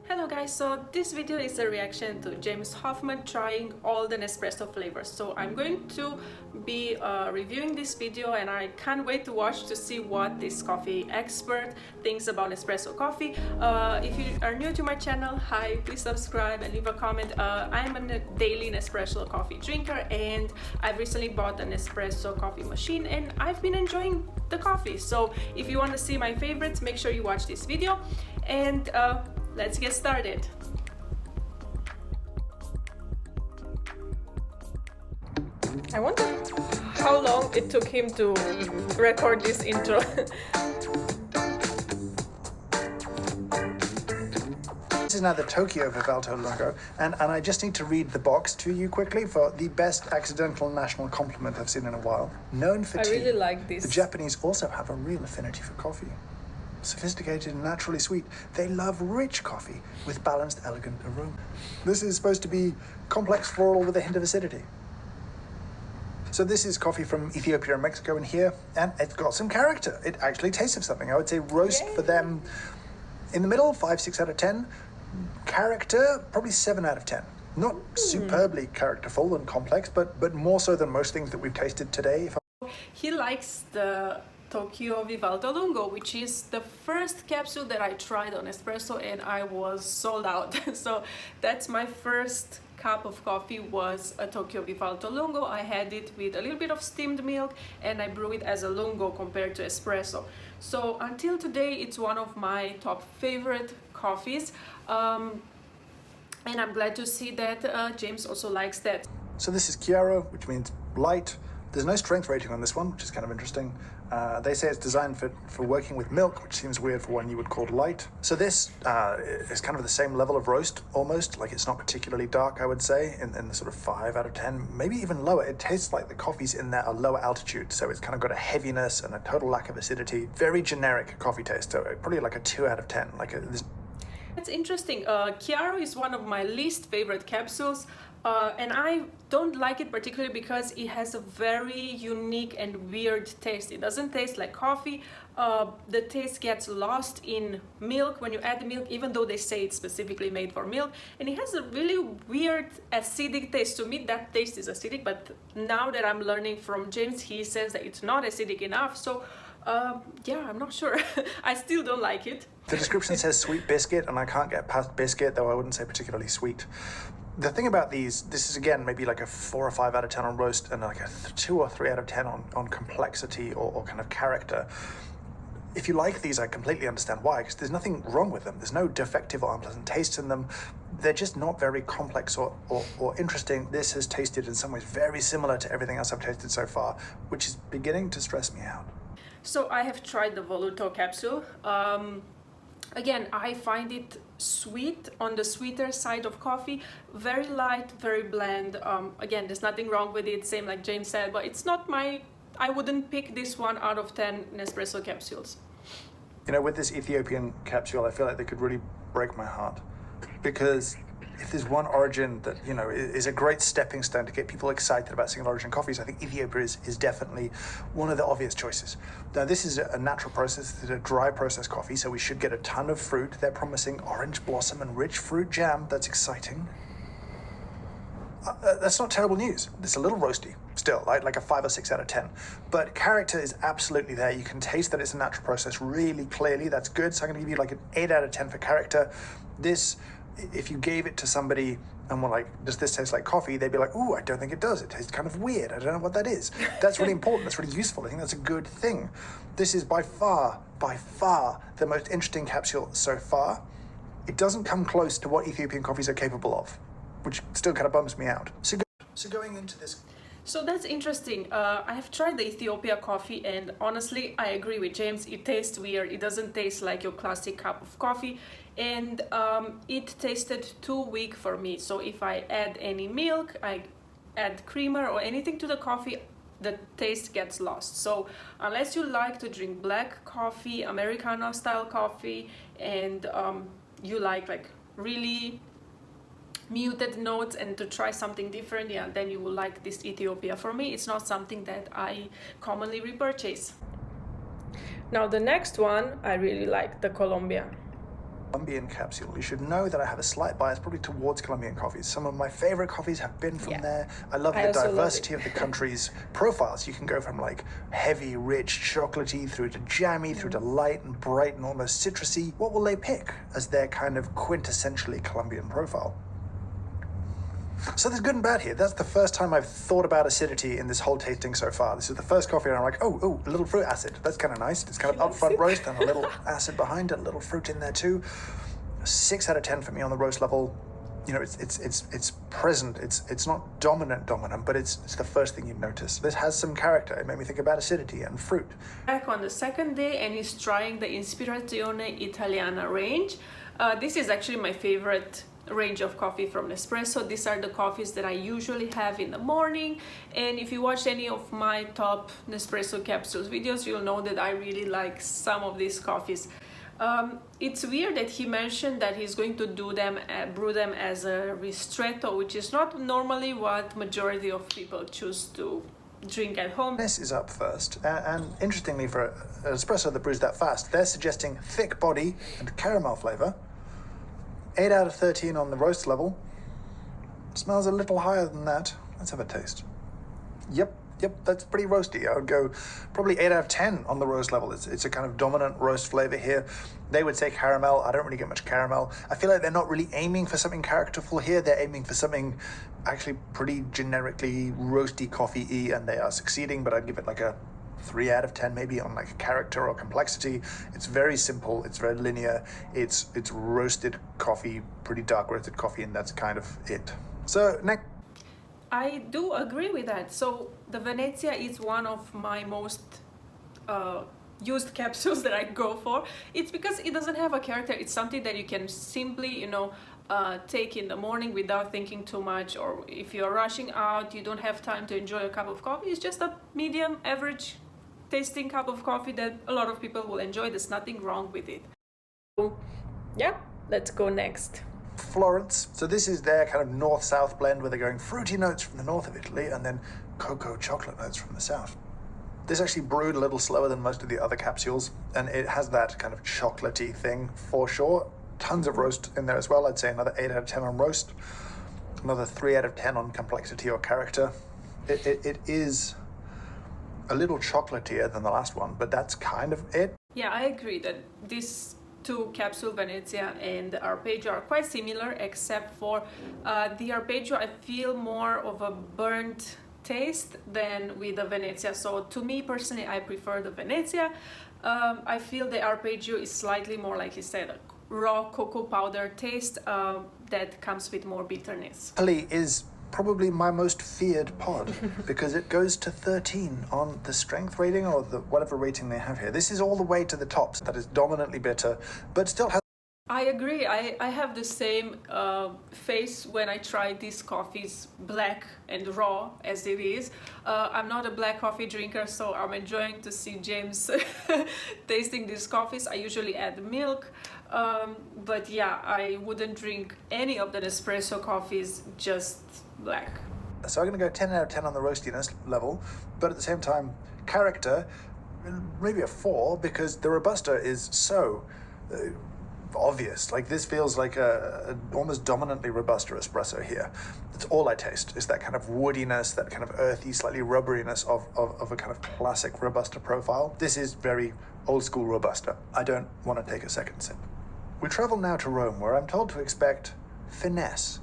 Hello guys, so this video is a reaction to James Hoffmann trying all the Nespresso flavors. So I'm going to be reviewing this video and I can't wait to watch to see what this coffee expert thinks about Nespresso coffee. If you are new to my channel, hi, please subscribe and leave a comment. I'm a daily Nespresso coffee drinker and I've recently bought an Nespresso coffee machine and I've been enjoying the coffee. So if you want to see my favorites, make sure you watch this video and let's get started. I wonder how long it took him to record this intro. This is now the Tokyo Vivalto Lungo, and I just need to read the box to you quickly for the best accidental national compliment I've seen in a while. Known for tea, I really like this. The Japanese also have a real affinity for coffee. Sophisticated and naturally sweet, they love rich coffee with balanced, elegant aroma. This is supposed to be complex floral with a hint of acidity. So this is coffee from Ethiopia and Mexico in here, and it's got some character. It actually tastes of something. I would say roast for them in the middle, 5, 6 out of 10. Character, probably 7 out of 10. Not superbly characterful and complex, but more so than most things that we've tasted today. He likes the Tokyo Vivalto Lungo, which is the first capsule that I tried on Espresso and I was sold out. So that's my first cup of coffee was a Tokyo Vivalto Lungo. I had it with a little bit of steamed milk and I brew it as a lungo compared to espresso. So until today it's one of my top favorite coffees, and I'm glad to see that James also likes that. So this is Chiaro, which means light. There's no strength rating on this one, which is kind of interesting. They say it's designed for working with milk, which seems weird for one you would call light. So this is kind of the same level of roast, almost. Like it's not particularly dark, I would say, in the sort of 5 out of 10, maybe even lower. It tastes like the coffees in there are lower altitude, so it's kind of got a heaviness and a total lack of acidity. Very generic coffee taste, so probably like a 2 out of 10. That's interesting. Chiaro is one of my least favorite capsules. And I don't like it particularly because it has a very unique and weird taste. It doesn't taste like coffee. The taste gets lost in milk when you add the milk, even though they say it's specifically made for milk. And it has a really weird acidic taste. To me, that taste is acidic, but now that I'm learning from James, he says that it's not acidic enough. So yeah, I'm not sure. I still don't like it. The description says sweet biscuit, and I can't get past biscuit, though I wouldn't say particularly sweet. The thing about these, this is again maybe like a 4 or 5 out of 10 on roast and like a 2 or 3 out of 10 on complexity or kind of character. If you like these, I completely understand why, because there's nothing wrong with them. There's no defective or unpleasant taste in them. They're just not very complex or interesting. This has tasted in some ways very similar to everything else I've tasted so far, which is beginning to stress me out. So I have tried the Volluto capsule. Again, I find it sweet, on the sweeter side of coffee, very light, very bland. Again, there's nothing wrong with it, same like James said, but it's not I wouldn't pick this 1 out of 10 Nespresso capsules. You know, with this Ethiopian capsule, I feel like they could really break my heart, because if there's one origin that, you know, is a great stepping stone to get people excited about single origin coffees, I think Ethiopia is definitely one of the obvious choices. Now, this is a natural process. This is a dry process coffee, so we should get a ton of fruit. They're promising orange blossom and rich fruit jam. That's exciting. That's not terrible news. It's a little roasty still, like a 5 or 6 out of 10. But character is absolutely there. You can taste that it's a natural process really clearly. That's good. So I'm going to give you like an 8 out of 10 for character. This, if you gave it to somebody and were like, does this taste like coffee? They'd be like, ooh, I don't think it does. It tastes kind of weird. I don't know what that is. That's really important. That's really useful. I think that's a good thing. This is by far the most interesting capsule so far. It doesn't come close to what Ethiopian coffees are capable of, which still kind of bums me out. So going into this. So that's interesting. I have tried the Ethiopia coffee and honestly, I agree with James. It tastes weird. It doesn't taste like your classic cup of coffee. And it tasted too weak for me. So if I add any milk, I add creamer or anything to the coffee, the taste gets lost. So unless you like to drink black coffee, Americano style coffee, and you like really muted notes and to try something different, yeah, then you will like this Ethiopia. For me, it's not something that I commonly repurchase. Now the next one, I really like the Colombia. Colombian capsule. You should know that I have a slight bias probably towards Colombian coffees. Some of my favorite coffees have been from there. I love the diversity of the country's profiles. You can go from like heavy, rich, chocolatey through to jammy, through to light and bright and almost citrusy. What will they pick as their kind of quintessentially Colombian profile? So there's good and bad here. That's the first time I've thought about acidity in this whole tasting so far. This is the first coffee and I'm like, oh, a little fruit acid. That's kind of nice. It's kind of upfront roast and a little acid behind it, a little fruit in there too. 6 out of 10 for me on the roast level. You know, it's present. It's not dominant, but it's the first thing you notice. This has some character. It made me think about acidity and fruit. Back on the second day and he's trying the Ispirazione Italiana range. This is actually my favorite range of coffee from Nespresso. These are the coffees that I usually have in the morning, and if you watch any of my top Nespresso capsules videos, you'll know that I really like some of these coffees. It's weird that he mentioned that he's going to do them, brew them as a ristretto, which is not normally what majority of people choose to drink at home. This is up first, and interestingly for an espresso that brews that fast, they're suggesting thick body and caramel flavor. 8 out of 13 on the roast level. Smells a little higher than that. Let's have a taste. Yep, that's pretty roasty. I would go probably 8 out of 10 on the roast level. It's a kind of dominant roast flavor here. They would say caramel. I don't really get much caramel. I feel like they're not really aiming for something characterful here. They're aiming for something actually pretty generically roasty coffee-y, and they are succeeding, but I'd give it like a 3 out of 10 maybe on like character or complexity. It's very simple, it's very linear, it's roasted coffee, pretty dark roasted coffee, and that's kind of it. So next. I do agree with that. So the Venezia is one of my most used capsules that I go for. It's because it doesn't have a character. It's something that you can simply, take in the morning without thinking too much, or if you're rushing out, you don't have time to enjoy a cup of coffee. It's just a medium average tasting cup of coffee that a lot of people will enjoy. There's nothing wrong with it. So, yeah, let's go next. Florence. So this is their kind of north-south blend where they're going fruity notes from the north of Italy and then cocoa chocolate notes from the south. This actually brewed a little slower than most of the other capsules, and it has that kind of chocolatey thing for sure. Tons of roast in there as well. I'd say another 8 out of 10 on roast, another 3 out of 10 on complexity or character. It is a little chocolatier than the last one, but that's kind of it. Yeah, I agree that these two capsule, Venezia and the Arpeggio, are quite similar, except for the Arpeggio I feel more of a burnt taste than with the Venezia. So to me personally, I prefer the Venezia. I feel the Arpeggio is slightly more, like you said, a raw cocoa powder taste that comes with more bitterness. Italy is probably my most feared pod because it goes to 13 on the strength rating or the whatever rating they have here. This is all the way to the top. That is dominantly bitter, but still has. I agree. I have the same face when I try these coffees black and raw as it is. I'm not a black coffee drinker, so I'm enjoying to see James tasting these coffees. I usually add milk, but yeah, I wouldn't drink any of the Nespresso coffees just black. So I'm going to go 10 out of 10 on the roastiness level, but at the same time, character, maybe a 4, because the Robusta is so obvious. Like this feels like a almost dominantly Robusta espresso here. It's all I taste is that kind of woodiness, that kind of earthy, slightly rubberiness of a kind of classic Robusta profile. This is very old school Robusta. I don't want to take a second sip. We travel now to Rome, where I'm told to expect finesse,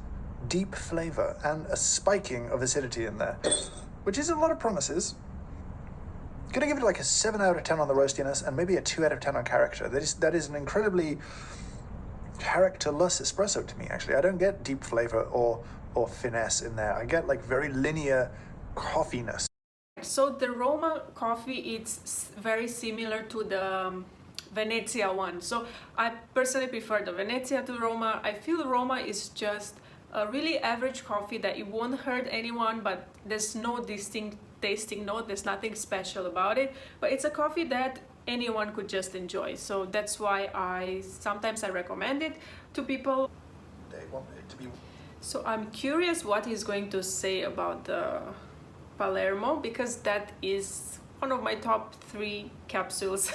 deep flavor, and a spiking of acidity in there, which is a lot of promises. Gonna give it like a 7 out of 10 on the roastiness and maybe a 2 out of 10 on character. That is an incredibly characterless espresso to me, actually. I don't get deep flavor or finesse in there. I get like very linear coffeeness. So the Roma coffee, it's very similar to the Venezia one. So I personally prefer the Venezia to Roma. I feel Roma is just a really average coffee that it won't hurt anyone, but there's no distinct tasting note. There's nothing special about it, but it's a coffee that anyone could just enjoy. So that's why I sometimes recommend it to people. They want it to be. So I'm curious what he's going to say about the Palermo, because that is one of my top 3 capsules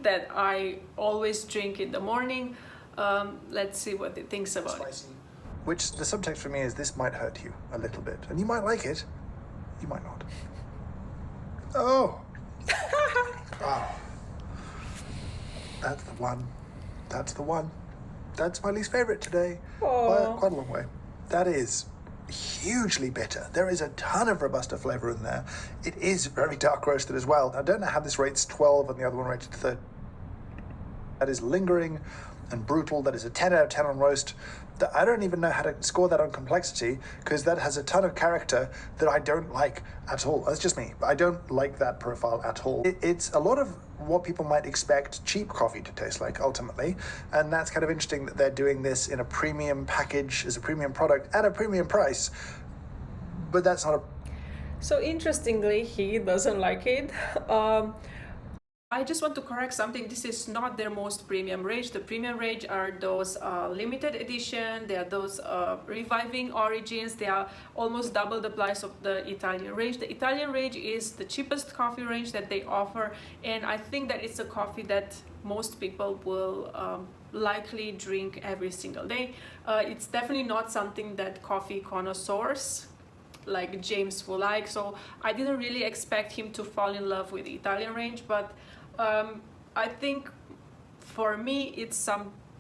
that I always drink in the morning. Let's see what he thinks about it. Which the subtext for me is this might hurt you a little bit. And you might like it, you might not. Oh! Oh. That's the one. That's the one. That's my least favorite today. By quite a long way. That is hugely bitter. There is a ton of Robusta flavor in there. It is very dark roasted as well. I don't know how this rates 12 and the other one rated 30. That is lingering and brutal. That is a 10 out of 10 on roast. I don't even know how to score that on complexity because that has a ton of character that I don't like at all. That's just me. I don't like that profile at all. It's a lot of what people might expect cheap coffee to taste like ultimately, and that's kind of interesting that they're doing this in a premium package as a premium product at a premium price, but that's not a... So interestingly, he doesn't like it. I just want to correct something. This is not their most premium range. The premium range are those limited edition. They are those reviving origins. They are almost double the price of the Italian range. The Italian range is the cheapest coffee range that they offer, and I think that it's a coffee that most people will likely drink every single day. It's definitely not something that coffee connoisseurs like James will like, so I didn't really expect him to fall in love with the Italian range, but I think for me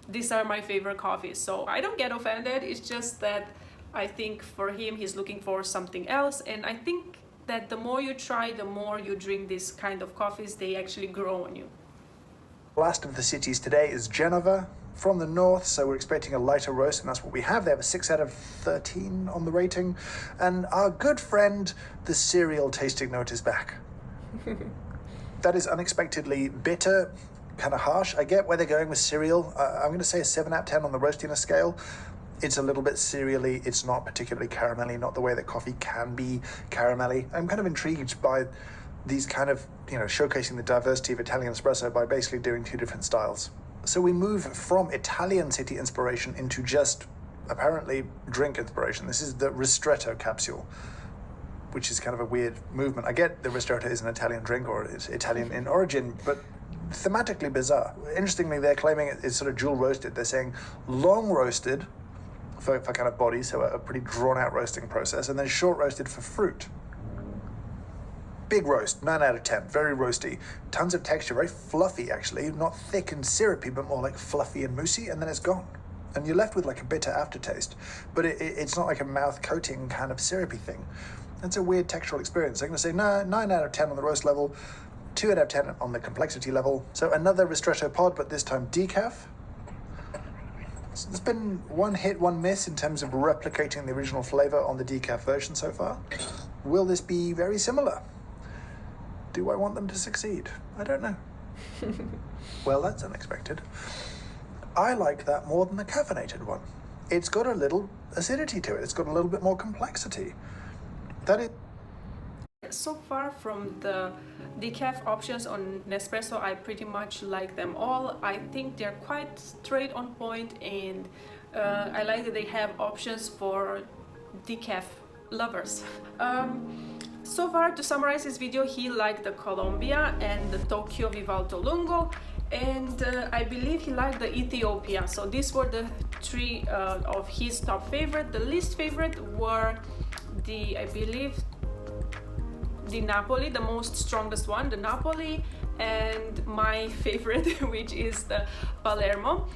these are my favorite coffees, so I don't get offended. It's just that I think for him he's looking for something else, and I think that the more you try, the more you drink this kind of coffees, they actually grow on you. Last of the cities today is Genova from the north, so we're expecting a lighter roast, and that's what we have. They have a 6 out of 13 on the rating, and our good friend the cereal tasting note is back. That is unexpectedly bitter, kind of harsh. I get where they're going with cereal. I'm going to say a 7 out of 10 on the roastiness scale. It's a little bit cereally. It's not particularly caramelly, not the way that coffee can be caramelly. I'm kind of intrigued by these kind of, showcasing the diversity of Italian espresso by basically doing two different styles. So we move from Italian city inspiration into just apparently drink inspiration. This is the Ristretto capsule, which is kind of a weird movement. I get the Ristretto is an Italian drink, or it's Italian in origin, but thematically bizarre. Interestingly, they're claiming it's sort of dual roasted. They're saying long roasted for kind of body, so a pretty drawn out roasting process, and then short roasted for fruit. Big roast, 9 out of 10, very roasty. Tons of texture, very fluffy actually, not thick and syrupy, but more like fluffy and moussey, and then it's gone. And you're left with like a bitter aftertaste, but it's not like a mouth coating kind of syrupy thing. It's a weird textural experience. I'm going to say 9 out of 10 on the roast level, 2 out of 10 on the complexity level. So another Ristretto pod, but this time decaf. So there's been one hit, one miss in terms of replicating the original flavor on the decaf version so far. Will this be very similar? Do I want them to succeed? I don't know. Well, that's unexpected. I like that more than the caffeinated one. It's got a little acidity to it. It's got a little bit more complexity. That is... So far from the decaf options on Nespresso, I pretty much like them all. I think they're quite straight on point, and I like that they have options for decaf lovers. So far, to summarize this video, he liked the Colombia and the Tokyo Vivalto Lungo, and I believe he liked the Ethiopia. So these were the three of his top favorite. The least favorite were I believe the Napoli, the most strongest one, the Napoli, and my favorite, which is the Palermo.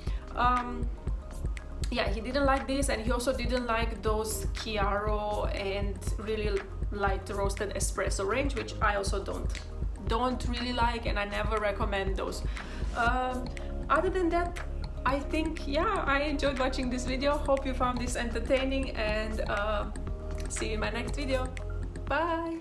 Yeah, he didn't like this, and he also didn't like those Chiaro and really light roasted espresso range, which I also don't really like, and I never recommend those. Other than that, I think, yeah, I enjoyed watching this video. Hope you found this entertaining, and see you in my next video. Bye!